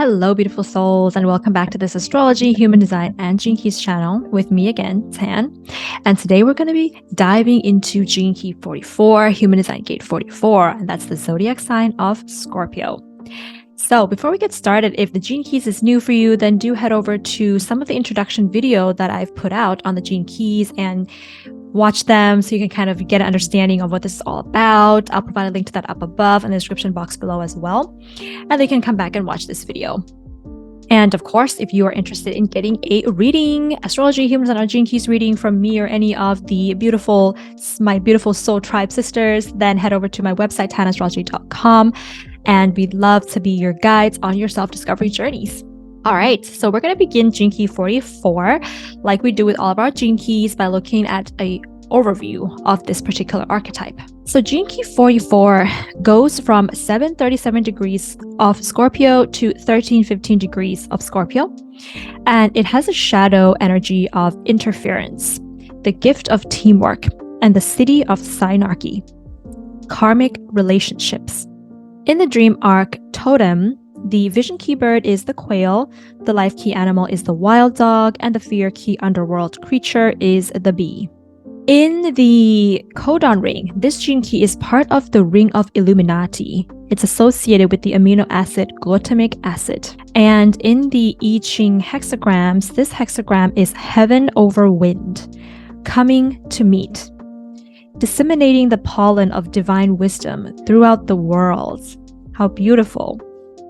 Hello, beautiful souls, and welcome back to this Astrology, Human Design, and Gene Keys channel with me again, Tan. And today we're going to be diving into Gene Key 44, Human Design Gate 44, and that's the zodiac sign of Scorpio. So before we get started, if the Gene Keys is new for you, then do head over to some of the introduction video that I've put out on the Gene Keys and watch them so you can kind of get an understanding of what this is all about. I'll provide a link to that up above in the description box below as well. And they can come back and watch this video. And of course, if you are interested in getting a reading, Astrology, Human Design, or Gene Keys reading from me or any of my beautiful soul tribe sisters, then head over to my website, tanastrology.com. And we'd love to be your guides on your self-discovery journeys. All right, so we're going to begin Gene Key 44, like we do with all of our Gene Keys, by looking at an overview of this particular archetype. So Gene Key 44 goes from 737 degrees of Scorpio to 1315 degrees of Scorpio, and it has a shadow energy of interference, the gift of teamwork, and the siddhi of SYNARCHY, karmic relationships. In the dream arc TOTEM, the vision key bird is the quail, the life key animal is the wild dog, and the fear key underworld creature is the bee. In the CODON ring, this gene key is part of the ring of ILLUMINATI. It's associated with the amino acid glutamic acid. And in the I-CHING hexagrams, this hexagram is heaven over wind, coming to meet, disseminating the pollen of divine wisdom throughout the world. How beautiful.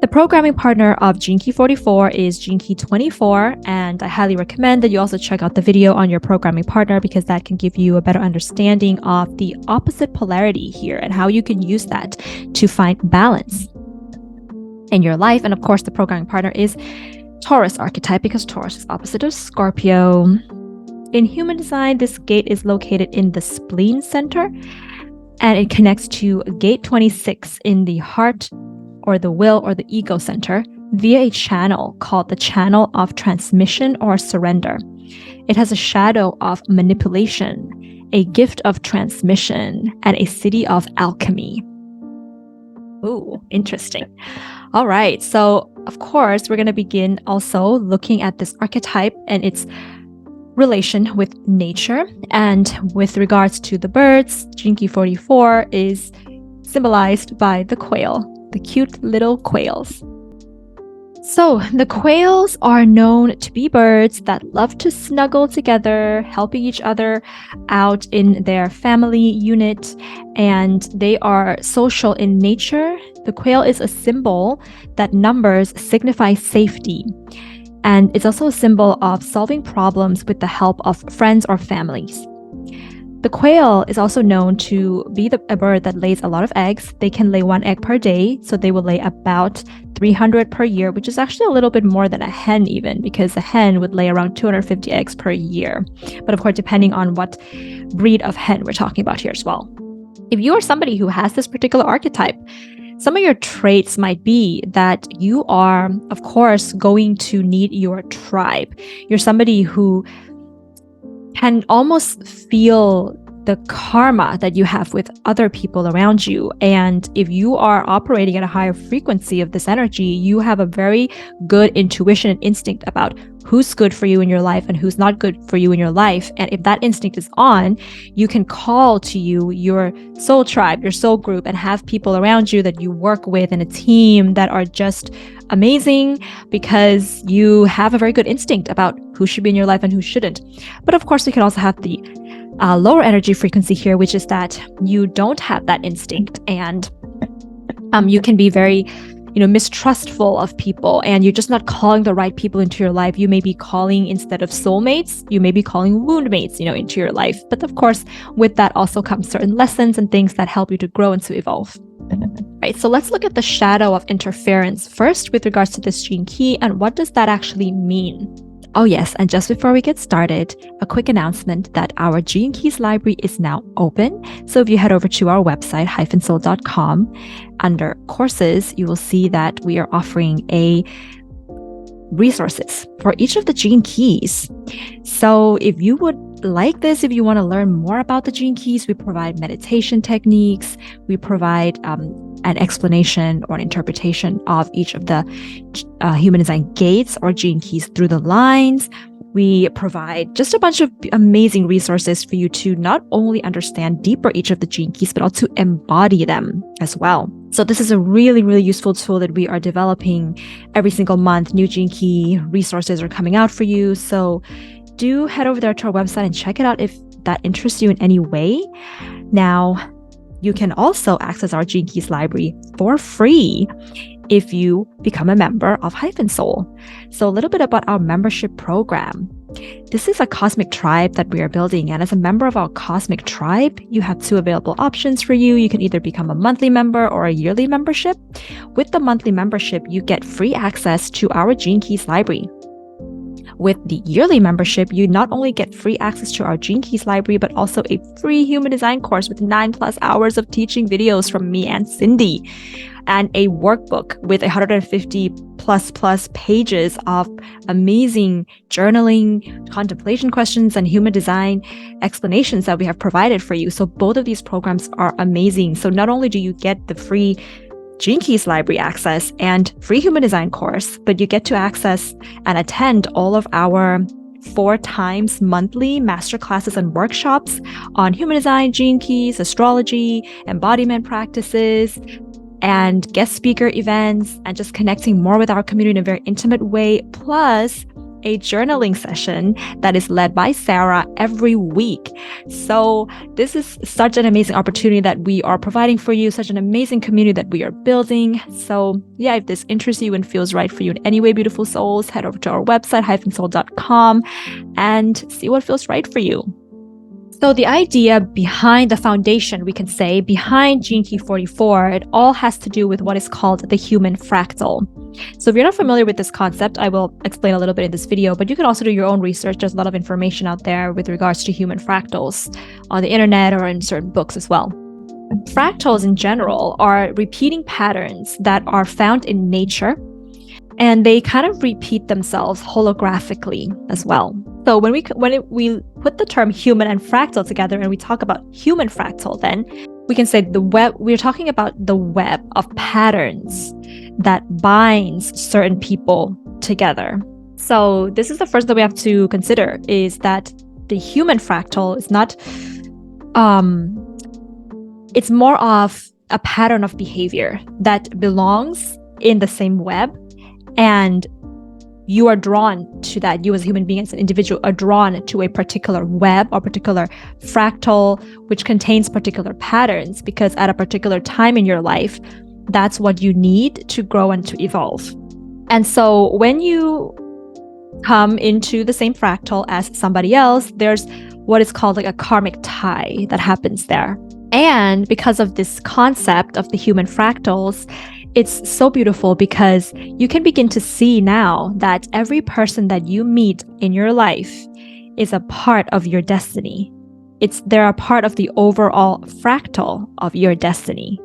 The programming partner of Gene Key 44 is Gene Key 24, and I highly recommend that you also check out the video on your programming partner because that can give you a better understanding of the opposite polarity here and how you can use that to find balance in your life. And of course, the programming partner is Taurus archetype because Taurus is opposite of Scorpio. In human design, this gate is located in the spleen center, and it connects to gate 26 in the heart or the will or the ego center via a channel called the channel of transmission or surrender. It has a shadow of manipulation, a gift of transmission, and a siddhi of alchemy. Ooh, interesting. All right, so of course, we're going to begin also looking at this archetype and its relation with nature. And with regards to the birds, Gene Key 44 is symbolized by the quail, the cute little quails. So the quails are known to be birds that love to snuggle together, helping each other out in their family unit, and they are social in nature. The quail is a symbol that numbers signify safety, and it's also a symbol of solving problems with the help of friends or families. The quail is also known to be a bird that lays a lot of eggs. They can lay 1 egg per day, so they will lay about 300 per year, which is actually a little bit more than a hen even, because a hen would lay around 250 eggs per year. But of course, depending on what breed of hen we're talking about here as well. If you are somebody who has this particular archetype, some of your traits might be that you are, of course, going to need your tribe. You're somebody who can almost feel the karma that you have with other people around you. And if you are operating at a higher frequency of this energy, you have a very good intuition and instinct about who's good for you in your life and who's not good for you in your life. And if that instinct is on, you can call to you your soul tribe, your soul group, and have people around you that you work with in a team that are just amazing because you have a very good instinct about who should be in your life and who shouldn't. But of course, we can also have the lower energy frequency here, which is that you don't have that instinct, and you can be very mistrustful of people, and you're just not calling the right people into your life. You may be calling, instead of soulmates, you may be calling wound mates, into your life. But of course, with that also comes certain lessons and things that help you to grow and to evolve. Right, so let's look at the shadow of interference first with regards to this gene key, and what does that actually mean? Oh yes, and just before we get started, a quick announcement that our Gene Keys library is now open. So if you head over to our website, -soul.com, under courses, you will see that we are offering resources for each of the Gene Keys. So if you would like this, if you want to learn more about the Gene Keys, we provide meditation techniques, we provide an explanation or an interpretation of each of the human design gates or gene keys through the lines. We provide just a bunch of amazing resources for you to not only understand deeper each of the gene keys, but also embody them as well. So this is a really, really useful tool that we are developing every single month. New gene key resources are coming out for you. So do head over there to our website and check it out if that interests you in any way. Now, you can also access our Gene Keys library for free if you become a member of Soul. So a little bit about our membership program. This is a cosmic tribe that we are building, and as a member of our cosmic tribe, you have two available options for you. You can either become a monthly member or a yearly membership. With the monthly membership, you get free access to our Gene Keys library. With the yearly membership, you not only get free access to our Gene Keys library, but also a free human design course with 9+ hours of teaching videos from me and Cindy, and a workbook with 150+ pages of amazing journaling, contemplation questions, and human design explanations that we have provided for you. So both of these programs are amazing. So not only do you get the free Gene Keys library access and free human design course, but you get to access and attend all of our 4 times monthly masterclasses and workshops on human design, gene keys, astrology, embodiment practices, and guest speaker events, and just connecting more with our community in a very intimate way, plus a journaling session that is led by Sarah every week. So this is such an amazing opportunity that we are providing for you, such an amazing community that we are building. So yeah, if this interests you and feels right for you in any way, beautiful souls, head over to our website, soul.com, and see what feels right for you. So the idea behind the foundation, we can say, behind Gene Key 44, it all has to do with what is called the human fractal. So if you're not familiar with this concept, I will explain a little bit in this video, but you can also do your own research. There's a lot of information out there with regards to human fractals on the internet or in certain books as well. Fractals in general are repeating patterns that are found in nature, and they kind of repeat themselves holographically as well. So when we put the term human and fractal together and we talk about human fractal, then we can say we're talking about the web of patterns that binds certain people together. So this is the first that we have to consider, is that the human fractal is not, it's more of a pattern of behavior that belongs in the same web, and you are drawn to that. You as a human being, as an individual, are drawn to a particular web or particular fractal, which contains particular patterns, because at a particular time in your life, that's what you need to grow and to evolve. And so when you come into the same fractal as somebody else, there's what is called like a karmic tie that happens there. And because of this concept of the human fractals, it's so beautiful because you can begin to see now that every person that you meet in your life is a part of your destiny. They're a part of the overall fractal of your destiny.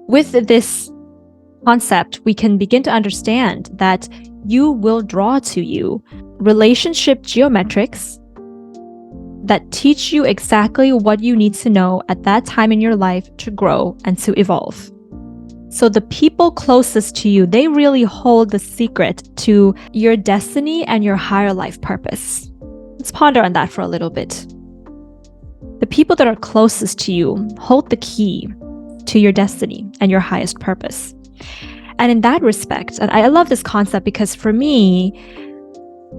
With this concept, we can begin to understand that you will draw to you relationship geometrics that teach you exactly what you need to know at that time in your life to grow and to evolve. So the people closest to you, they really hold the secret to your destiny and your higher life purpose. Let's ponder on that for a little bit. The people that are closest to you hold the key to your destiny and your highest purpose. And in that respect, and I love this concept because for me,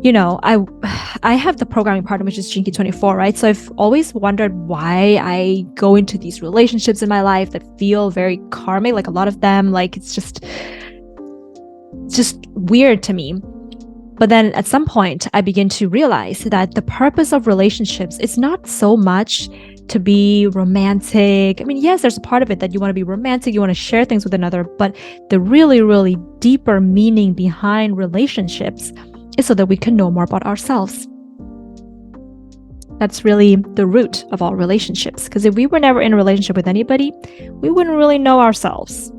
you know, I have the programming partner, which is Gene Key 24, right? So I've always wondered why I go into these relationships in my life that feel very karmic, like a lot of them, like it's just weird to me. But then at some point, I begin to realize that the purpose of relationships is not so much to be romantic. I mean, yes, there's a part of it that you want to be romantic, you want to share things with another, but the really, really deeper meaning behind relationships is so that we can know more about ourselves. That's really the root of all relationships. Because if we were never in a relationship with anybody, we wouldn't really know ourselves.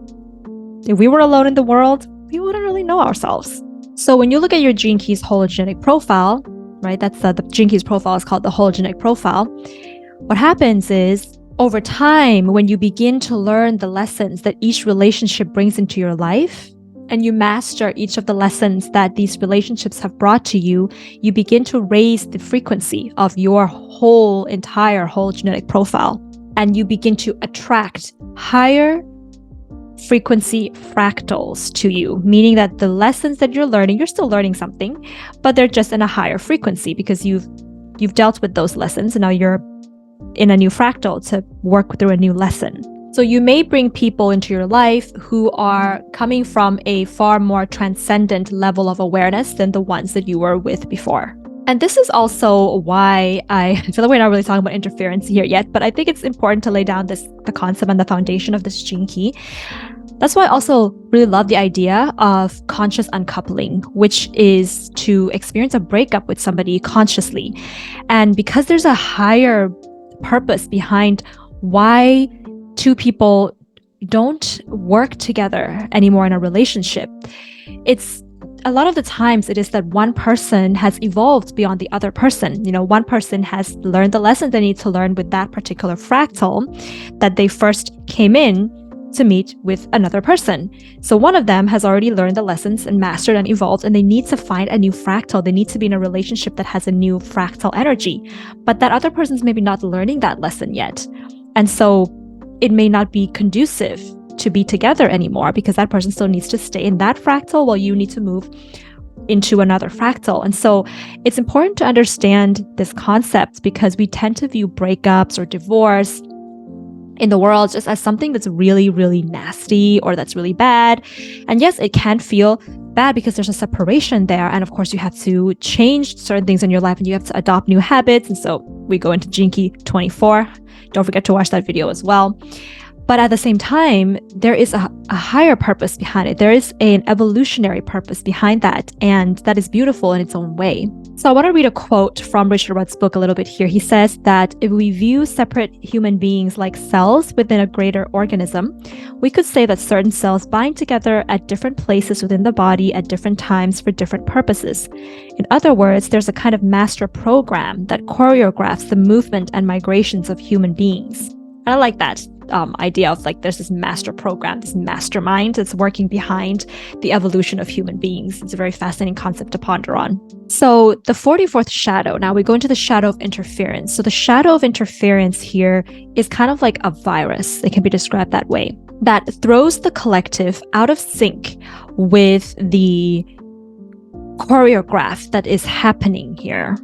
If we were alone in the world, we wouldn't really know ourselves. So when you look at your Gene Keys hologenetic profile, right, that's the Gene Keys profile is called the hologenetic profile. What happens is over time, when you begin to learn the lessons that each relationship brings into your life, and you master each of the lessons that these relationships have brought to you, you begin to raise the frequency of your whole genetic profile. And you begin to attract higher frequency fractals to you, meaning that the lessons that you're learning, you're still learning something, but they're just in a higher frequency because you've dealt with those lessons, and now you're in a new fractal to work through a new lesson. So you may bring people into your life who are coming from a far more transcendent level of awareness than the ones that you were with before. And this is also why I feel like we're not really talking about interference here yet, but I think it's important to lay down the concept and the foundation of this gene key. That's why I also really love the idea of conscious uncoupling, which is to experience a breakup with somebody consciously. And because there's a higher purpose behind why two people don't work together anymore in a relationship, it's a lot of the times it is that one person has evolved beyond the other person. You know, one person has learned the lessons they need to learn with that particular fractal that they first came in to meet with another person. So one of them has already learned the lessons and mastered and evolved, and they need to find a new fractal. They need to be in a relationship that has a new fractal energy, but that other person's maybe not learning that lesson yet. And so it may not be conducive to be together anymore because that person still needs to stay in that fractal while you need to move into another fractal. And so it's important to understand this concept because we tend to view breakups or divorce in the world just as something that's really, really nasty or that's really bad. And yes, it can feel bad because there's a separation there. And of course, you have to change certain things in your life and you have to adopt new habits. And so we go into Gene Key 24. Don't forget to watch that video as well. But at the same time, there is a higher purpose behind it. There is an evolutionary purpose behind that, and that is beautiful in its own way. So I want to read a quote from Richard Rudd's book a little bit here. He says that if we view separate human beings like cells within a greater organism, we could say that certain cells bind together at different places within the body at different times for different purposes. In other words, there's a kind of master program that choreographs the movement and migrations of human beings. And I like that idea of like there's this master program, this mastermind that's working behind the evolution of human beings. It's a very fascinating concept to ponder on. So the 44th shadow, now we go into the shadow of interference. So the shadow of interference here is kind of like a virus. It can be described that way, that throws the collective out of sync with the choreograph that is happening here.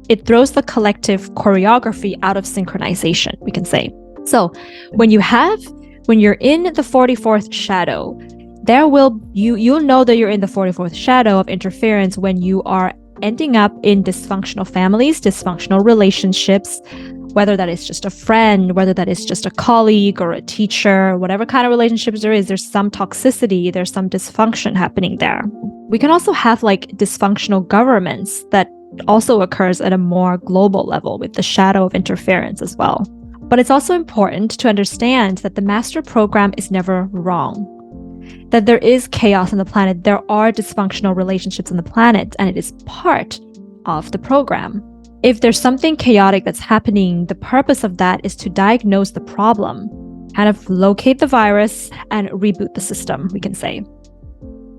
It throws the collective choreography out of synchronization, we can say. So when you're in the 44th shadow, you'll know that you're in the 44th shadow of interference when you are ending up in dysfunctional families, dysfunctional relationships, whether that is just a friend, whether that is just a colleague or a teacher, whatever kind of relationships there is, there's some toxicity, there's some dysfunction happening there. We can also have like dysfunctional governments that also occurs at a more global level with the shadow of interference as well. But it's also important to understand that the master program is never wrong, that there is chaos on the planet, there are dysfunctional relationships on the planet, and it is part of the program. If there's something chaotic that's happening, the purpose of that is to diagnose the problem, kind of locate the virus and reboot the system, we can say.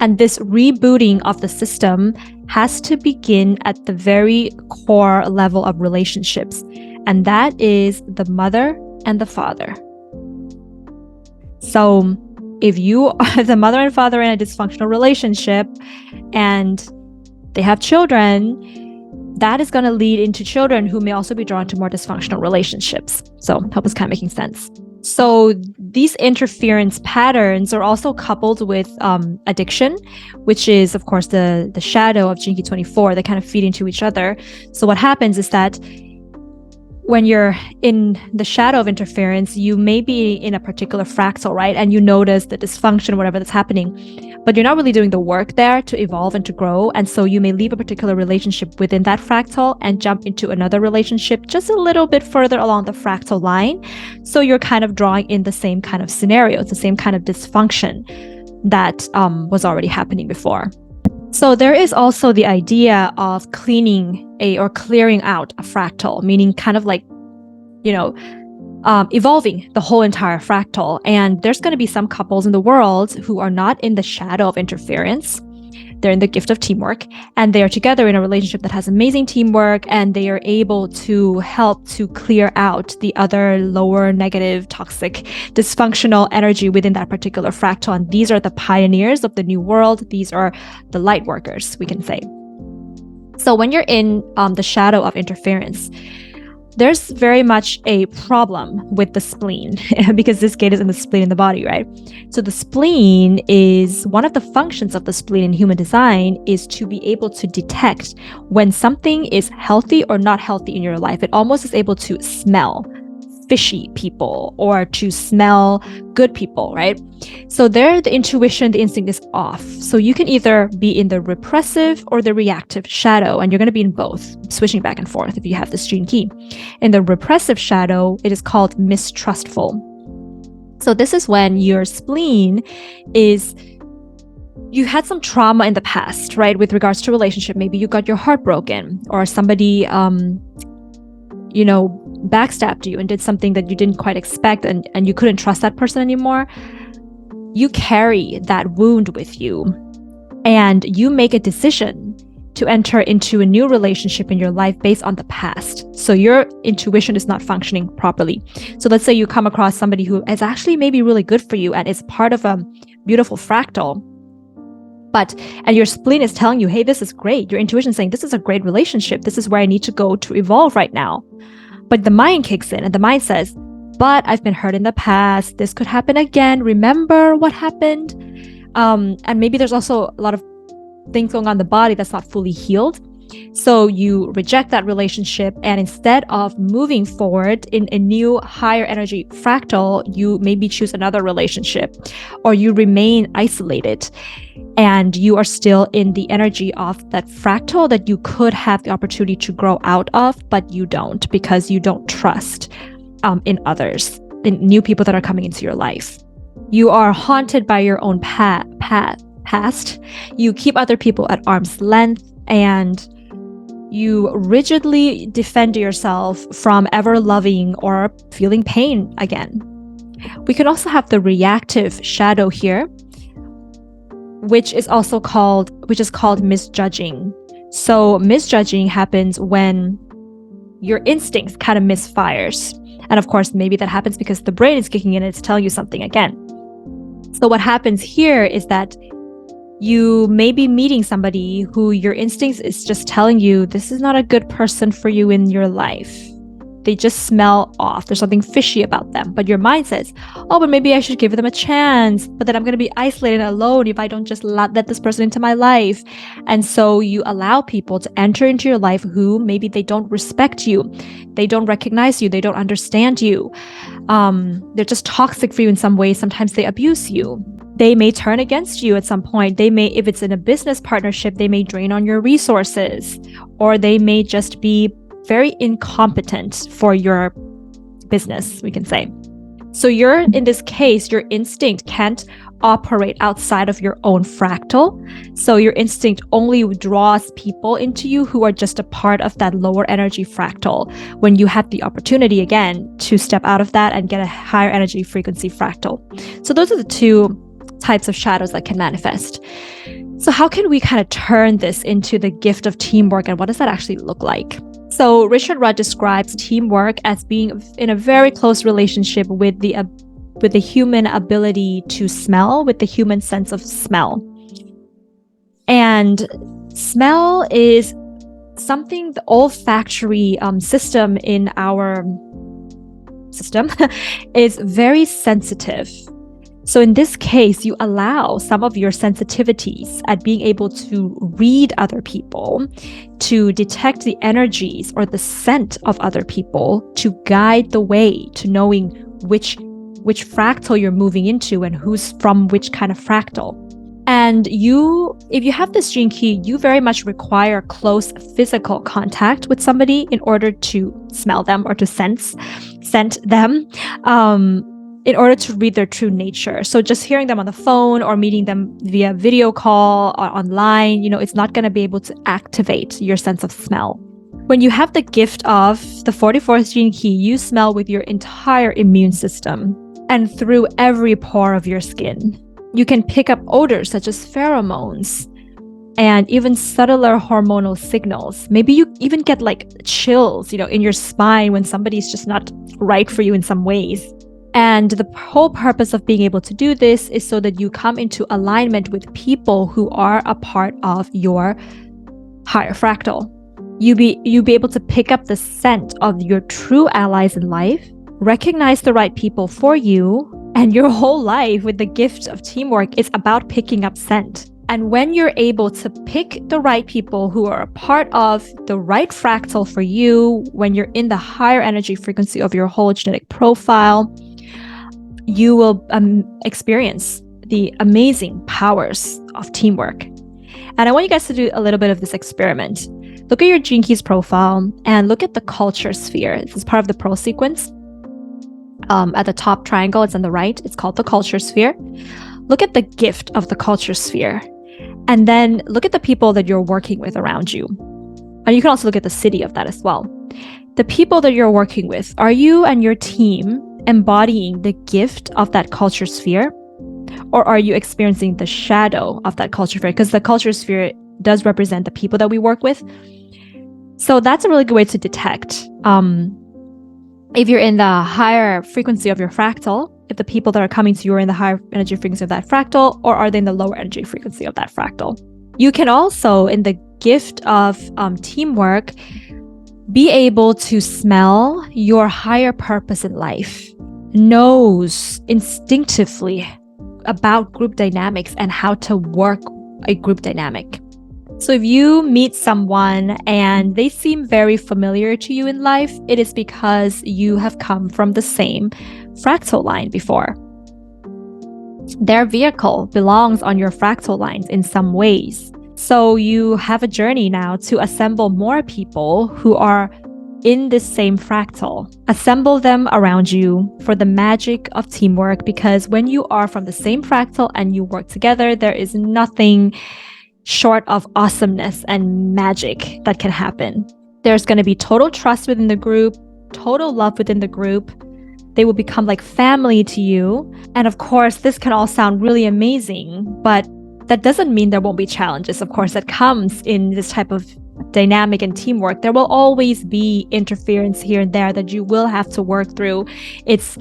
And this rebooting of the system has to begin at the very core level of relationships. And that is the mother and the father. So if you are the mother and father in a dysfunctional relationship and they have children, that is going to lead into children who may also be drawn to more dysfunctional relationships. So hope this kind of making sense. So these interference patterns are also coupled with addiction, which is, of course, the shadow of Gene Key 24. They kind of feed into each other. So what happens is that when you're in the shadow of interference, you may be in a particular fractal, right? And you notice the dysfunction, whatever that's happening, but you're not really doing the work there to evolve and to grow. And so you may leave a particular relationship within that fractal and jump into another relationship just a little bit further along the fractal line. So you're kind of drawing in the same kind of scenarios, the same kind of dysfunction that was already happening before. So there is also the idea of clearing out a fractal, meaning kind of like, evolving the whole entire fractal. And there's going to be some couples in the world who are not in the shadow of interference. They're in the gift of teamwork, and they are together in a relationship that has amazing teamwork, and they are able to help to clear out the other lower negative, toxic, dysfunctional energy within that particular fractal. And these are the pioneers of the new world. These are the light workers, we can say. So when you're in the shadow of interference, there's very much a problem with the spleen because this gate is in the spleen in the body, right? So the spleen is one of the functions of the spleen in human design is to be able to detect when something is healthy or not healthy in your life. It almost is able to smell fishy people or to smell good people, right? So there, the intuition, the instinct is off. So you can either be in the repressive or the reactive shadow, and you're going to be in both, switching back and forth if you have this gene key. In the repressive shadow, it is called mistrustful. So this is when your spleen is, you had some trauma in the past, right? With regards to relationship, maybe you got your heart broken, or somebody, backstabbed you and did something that you didn't quite expect, and you couldn't trust that person anymore. You carry that wound with you, and you make a decision to enter into a new relationship in your life based on the past. So your intuition is not functioning properly. So let's say you come across somebody who is actually maybe really good for you and is part of a beautiful fractal, and your spleen is telling you, hey, this is great. Your intuition is saying, this is a great relationship. This is where I need to go to evolve right now. But the mind kicks in, and the mind says, but I've been hurt in the past. This could happen again. Remember what happened? And maybe there's also a lot of things going on in the body that's not fully healed. So you reject that relationship, and instead of moving forward in a new higher energy fractal, you maybe choose another relationship, or you remain isolated and you are still in the energy of that fractal that you could have the opportunity to grow out of, but you don't, because you don't trust in others, in new people that are coming into your life. You are haunted by your own past. You keep other people at arm's length, and you rigidly defend yourself from ever loving or feeling pain again. We can also have the reactive shadow here, which is called misjudging. So misjudging happens when your instincts kind of misfires. And of course, maybe that happens because the brain is kicking in and it's telling you something again. So what happens here is that you may be meeting somebody who your instincts is just telling you, this is not a good person for you in your life. They just smell off. There's something fishy about them. But your mind says, oh, but maybe I should give them a chance. But then I'm going to be isolated and alone if I don't just let this person into my life. And so you allow people to enter into your life who maybe they don't respect you. They don't recognize you. They don't understand you. They're just toxic for you in some way. Sometimes they abuse you. They may turn against you at some point. They may, if it's in a business partnership, they may drain on your resources, or they may just be very incompetent for your business, we can say. So in this case, your instinct can't operate outside of your own fractal. So your instinct only draws people into you who are just a part of that lower energy fractal, when you have the opportunity again to step out of that and get a higher energy frequency fractal. So those are the two types of shadows that can manifest. So how can we kind of turn this into the gift of teamwork, and what does that actually look like? So Richard Rudd describes teamwork as being in a very close relationship with the human ability to smell, with the human sense of smell. And smell is something, the olfactory system in our system is very sensitive. So in this case, you allow some of your sensitivities at being able to read other people, to detect the energies or the scent of other people, to guide the way to knowing which fractal you're moving into and who's from which kind of fractal. And if you have this gene key, you very much require close physical contact with somebody in order to smell them or to scent them. In order to read their true nature. So just hearing them on the phone or meeting them via video call or online, it's not going to be able to activate your sense of smell. When you have the gift of the 44th gene key, you smell with your entire immune system and through every pore of your skin. You can pick up odors such as pheromones and even subtler hormonal signals. Maybe you even get like chills, in your spine when somebody's just not right for you in some ways. And the whole purpose of being able to do this is so that you come into alignment with people who are a part of your higher fractal. You be able to pick up the scent of your true allies in life, recognize the right people for you, and your whole life with the gift of teamwork is about picking up scent. And when you're able to pick the right people who are a part of the right fractal for you, when you're in the higher energy frequency of your whole genetic profile, you will experience the amazing powers of teamwork. And I want you guys to do a little bit of this experiment. Look at your Gene Keys profile and look at the culture sphere. This is part of the Pearl sequence. At the top triangle, it's on the right. It's called the culture sphere. Look at the gift of the culture sphere. And then look at the people that you're working with around you. And you can also look at the siddhi of that as well. The people that you're working with, are you and your team embodying the gift of that culture sphere? Or are you experiencing the shadow of that culture sphere? Because the culture sphere does represent the people that we work with. So that's a really good way to detect if you're in the higher frequency of your fractal, if the people that are coming to you are in the higher energy frequency of that fractal, or are they in the lower energy frequency of that fractal. You can also, in the gift of teamwork, be able to smell your higher purpose in life, knows instinctively about group dynamics and how to work a group dynamic. So if you meet someone and they seem very familiar to you in life, it is because you have come from the same fractal line before. Their vehicle belongs on your fractal lines in some ways. So you have a journey now to assemble more people who are in this same fractal. Assemble them around you for the magic of teamwork, because when you are from the same fractal and you work together, there is nothing short of awesomeness and magic that can happen. There's going to be total trust within the group, total love within the group. They will become like family to you. And of course, this can all sound really amazing, but that doesn't mean there won't be challenges, of course, that comes in this type of dynamic and teamwork. There will always be interference here and there that you will have to work through. It's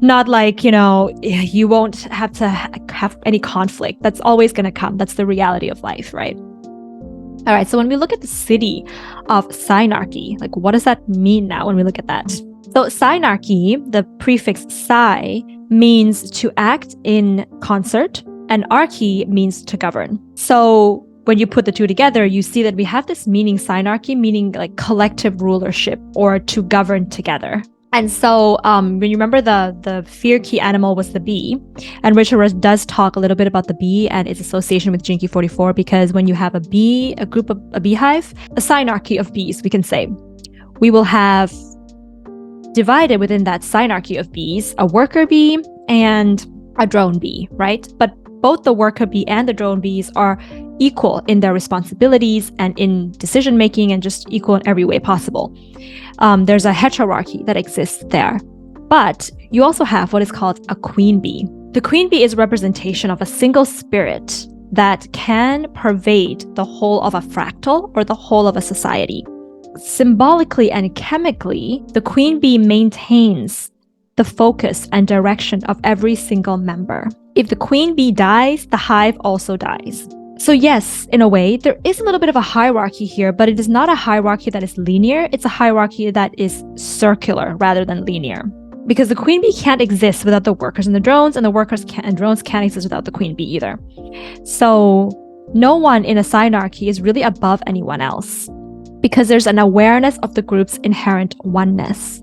not like, you won't have to have any conflict. That's always going to come. That's the reality of life, right? All right, so when we look at the siddhi of SYNARCHY, like what does that mean now when we look at that? So SYNARCHY, the prefix Psy, means to act in concert, and archy means to govern. So when you put the two together, you see that we have this meaning, SYNARCHY, meaning like collective rulership or to govern together. And so when you remember the fear key animal was the bee, and Richard does talk a little bit about the bee and its association with Gene Key 44, because when you have a bee, a beehive, a SYNARCHY of bees, we can say, we will have divided within that SYNARCHY of bees, a worker bee and a drone bee, right? But both the worker bee and the drone bees are equal in their responsibilities and in decision making, and just equal in every way possible. There's a heterarchy that exists there. But you also have what is called a queen bee. The queen bee is a representation of a single spirit that can pervade the whole of a fractal or the whole of a society. Symbolically and chemically, the queen bee maintains the focus and direction of every single member. If the queen bee dies, the hive also dies. So yes, in a way, there is a little bit of a hierarchy here, but it is not a hierarchy that is linear. It's a hierarchy that is circular rather than linear. Because the queen bee can't exist without the workers and the drones, and the workers and drones can't exist without the queen bee either. So no one in a SYNARCHY is really above anyone else, because there's an awareness of the group's inherent oneness.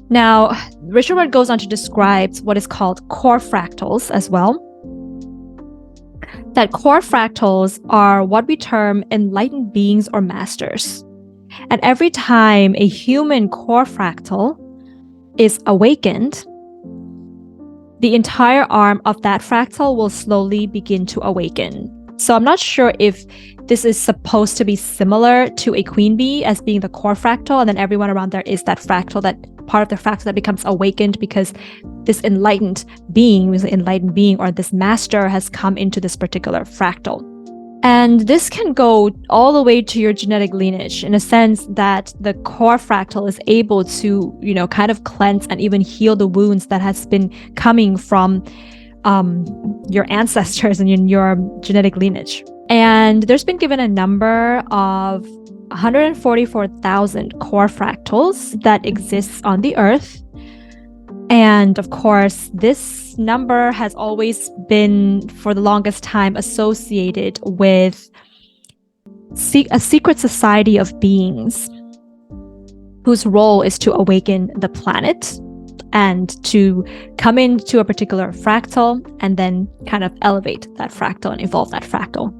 Now, Richard goes on to describe what is called core fractals as well. That core fractals are what we term enlightened beings or masters. And every time a human core fractal is awakened, the entire arm of that fractal will slowly begin to awaken. So I'm not sure if this is supposed to be similar to a queen bee as being the core fractal, and then everyone around there is that fractal, that part of the fractal that becomes awakened because this enlightened being, or this master has come into this particular fractal. And this can go all the way to your genetic lineage, in a sense that the core fractal is able to, kind of cleanse and even heal the wounds that has been coming from your ancestors and in your genetic lineage. And there's been given a number of 144,000 core fractals that exists on the earth. And of course, this number has always been, for the longest time, associated with a secret society of beings whose role is to awaken the planet and to come into a particular fractal and then kind of elevate that fractal and evolve that fractal.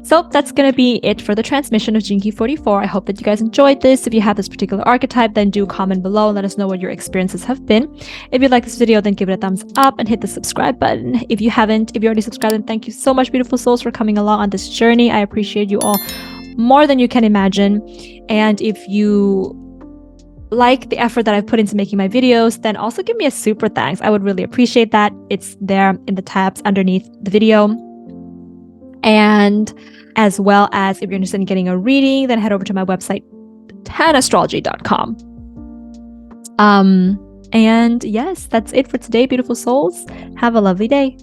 So that's going to be it for the transmission of Gene Key 44. I hope that you guys enjoyed this. If you have this particular archetype, then do comment below and let us know what your experiences have been. If you like this video, then give it a thumbs up and hit the subscribe button. If you already subscribed, then thank you so much, beautiful souls, for coming along on this journey. I appreciate you all more than you can imagine. And if you like the effort that I've put into making my videos, then also give me a super thanks. I would really appreciate that. It's there in the tabs underneath the video. And as well as, if you're interested in getting a reading, then head over to my website, tanastrology.com. And yes, that's it for today, beautiful souls. Have a lovely day.